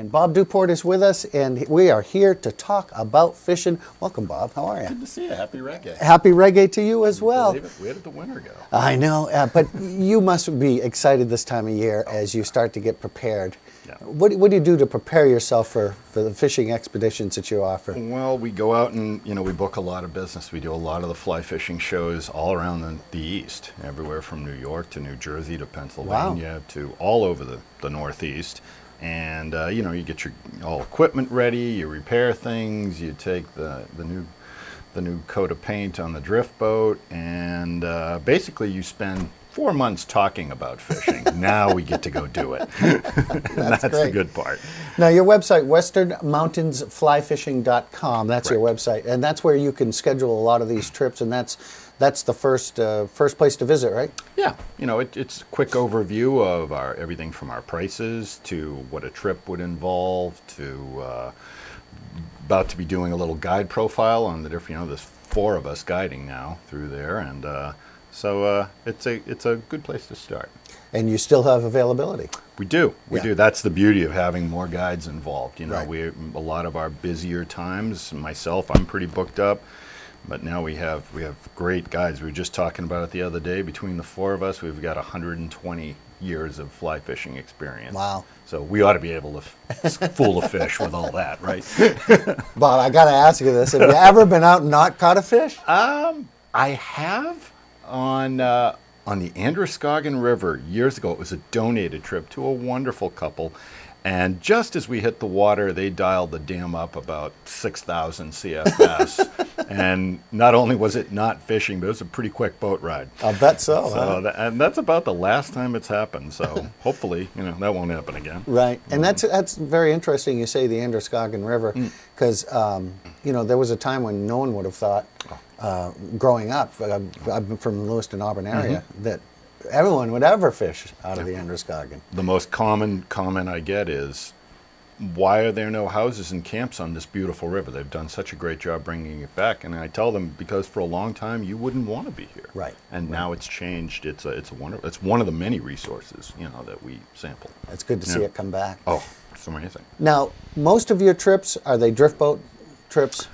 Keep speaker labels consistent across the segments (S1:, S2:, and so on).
S1: And Bob Duport is with us, and we are here to talk about fishing. Welcome, Bob. How are you?
S2: Good to see you. Happy reggae.
S1: Happy reggae to you as well.
S2: Where did the winter go?
S1: I know, but you must be excited this time of year as you start to get prepared.
S2: Yeah.
S1: What do you do to prepare yourself for the fishing expeditions that you offer?
S2: Well, we go out and, we book a lot of business. We do a lot of the fly fishing shows all around the East, everywhere from New York to New Jersey to Pennsylvania to all over the Northeast. And, you get your all equipment ready, you repair things, you take the new coat of paint on the drift boat, and basically you spend 4 months talking about fishing. Now we get to go do it. That's the good part.
S1: Now your website, westernmountainsflyfishing.com, that's your website, and that's where you can schedule a lot of these trips, and that's the first place to visit, right?
S2: Yeah, it's a quick overview of everything from our prices to what a trip would involve to about to be doing a little guide profile on the different, there's 4 of us guiding now through there, and so it's a good place to start.
S1: And you still have availability.
S2: We do. We
S1: Yeah.
S2: do. That's the beauty of having more guides involved.
S1: Right.
S2: A lot of our busier times, myself, I'm pretty booked up. But now we have great guides. We were just talking about it the other day. Between the 4 of us, we've got 120 years of fly fishing experience.
S1: Wow.
S2: So we ought to be able to fool a fish with all that, right?
S1: Bob, I got to ask you this. Have you ever been out and not caught a fish?
S2: I have on the Androscoggin River years ago. It was a donated trip to a wonderful couple. And just as we hit the water, they dialed the dam up about 6,000 CFS. And not only was it not fishing, but it was a pretty quick boat ride.
S1: I'll bet so.
S2: And that's about the last time it's happened. So hopefully, that won't happen again.
S1: Right. And that's very interesting you say the Androscoggin River, because, there was a time when no one would have thought, growing up, I'm from the Lewiston, Auburn area, that everyone would ever fish out of the Androscoggin.
S2: The most common comment I get is, why are there no houses and camps on this beautiful river? They've done such a great job bringing it back. And I tell them, because for a long time you wouldn't want to be here.
S1: Right.
S2: And now it's changed. It's one of the many resources, that we sample.
S1: It's good to see it come back.
S2: Oh, so amazing.
S1: Now, most of your trips, are they drift boat trips?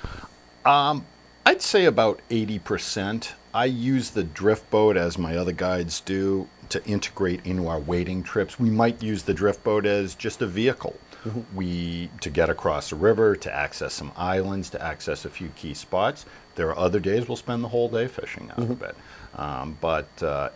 S2: I'd say about 80%. I use the drift boat, as my other guides do, to integrate into our wading trips. We might use the drift boat as just a vehicle. To get across the river, to access some islands, to access a few key spots. There are other days we'll spend the whole day fishing out of it. But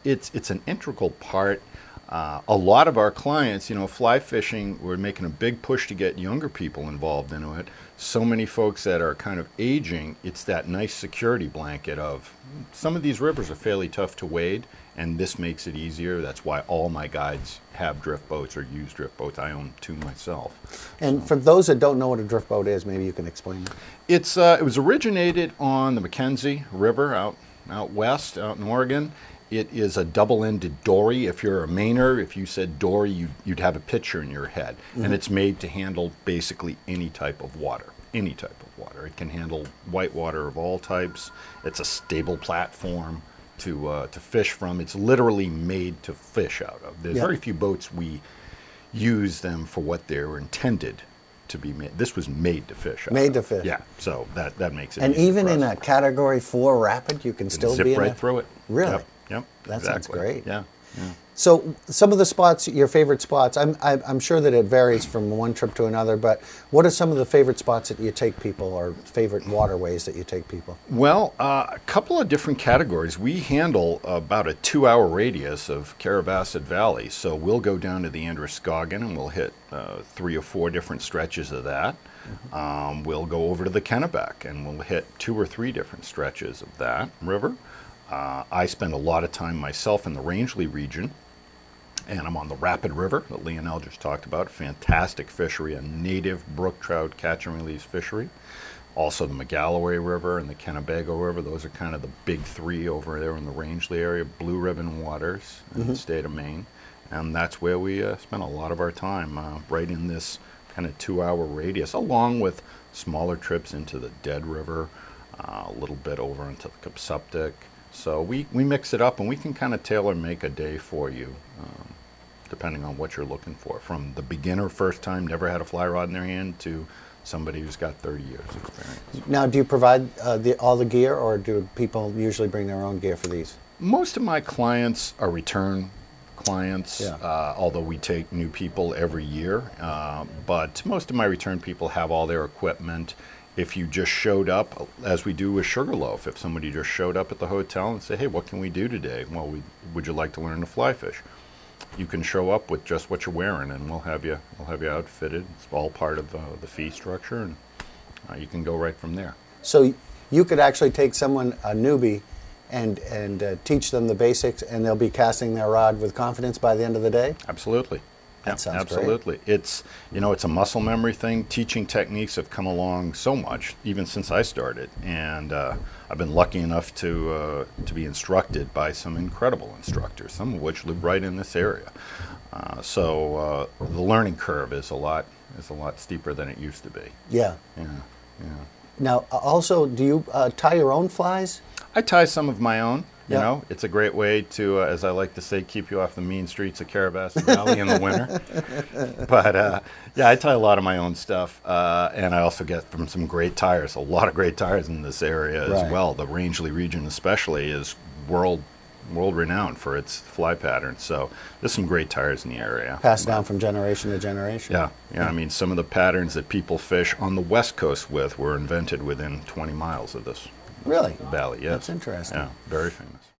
S2: it's an integral part. A lot of our clients, fly fishing, we're making a big push to get younger people involved into it. So many folks that are kind of aging, it's that nice security blanket of some of these rivers are fairly tough to wade, and this makes it easier. That's why all my guides have drift boats or use drift boats. I own 2 myself.
S1: And for those that don't know what a drift boat is, maybe you can explain it.
S2: It was originated on the Mackenzie River out west, out in Oregon. It is a double-ended dory. If you're a Mainer, if you said dory, you'd have a picture in your head. And it's made to handle basically any type of water. Any type of water. It can handle white water of all types. It's a stable platform to fish from. It's literally made to fish out of. There's very few boats we use them for what they're intended to be made. This was made to fish out
S1: Made
S2: of.
S1: to fish.
S2: Yeah, so that makes it
S1: And
S2: easy
S1: even
S2: for
S1: in
S2: us.
S1: a Category 4 rapid, you can still
S2: Zip
S1: be in
S2: right through it.
S1: Really?
S2: Yep.
S1: That sounds great.
S2: Yeah.
S1: So some of the spots, your favorite spots, I'm sure that it varies from one trip to another, but what are some of the favorite spots that you take people, or favorite waterways that you take people?
S2: Well, a couple of different categories. We handle about a 2-hour radius of Carrabassett Valley, so we'll go down to the Androscoggin and we'll hit 3 or 4 different stretches of that. We'll go over to the Kennebec and we'll hit 2 or 3 different stretches of that river. I spend a lot of time myself in the Rangeley region, and I'm on the Rapid River that Lionel just talked about. Fantastic fishery, a native brook trout catch and release fishery. Also the Magalloway River and the Kennebago River. Those are kind of the big 3 over there in the Rangeley area. Blue Ribbon waters in the state of Maine. And that's where we spend a lot of our time, right in this kind of 2-hour radius, along with smaller trips into the Dead River, a little bit over into the Cupsuptic. So we mix it up, and we can kind of tailor make a day for you depending on what you're looking for. From the beginner, first time, never had a fly rod in their hand, to somebody who's got 30 years experience.
S1: Now, do you provide all the gear, or do people usually bring their own gear for these?
S2: Most of my clients are return clients,
S1: Yeah.
S2: although we take new people every year. But most of my return people have all their equipment. If you just showed up, as we do with Sugarloaf, if somebody just showed up at the hotel and say, hey, what can we do today? Well, would you like to learn to fly fish? You can show up with just what you're wearing, and we'll have you outfitted. It's all part of the fee structure, and you can go right from there.
S1: So you could actually take someone, a newbie, and teach them the basics, and they'll be casting their rod with confidence by the end of the day?
S2: Absolutely.
S1: That sounds
S2: absolutely.
S1: great.
S2: It's a muscle memory thing. Teaching techniques have come along so much, even since I started, and I've been lucky enough to be instructed by some incredible instructors, some of which live right in this area. So the learning curve is a lot steeper than it used to be.
S1: Yeah.
S2: Yeah.
S1: Now, also, do you tie your own flies?
S2: I tie some of my own. You
S1: Yeah.
S2: know, it's a great way to, as I like to say, keep you off the mean streets of Carrabassett Valley in the winter. But yeah, I tie a lot of my own stuff, and I also get from some great tires. A lot of great tires in this area
S1: Right.
S2: as well. The Rangeley region, especially, is world renowned for its fly patterns. So there's some great tires in the area.
S1: Passed down from generation to generation?
S2: Yeah. I mean, some of the patterns that people fish on the West Coast with were invented within 20 miles of this
S1: Really?
S2: valley. Yes.
S1: That's interesting.
S2: Yeah, very famous.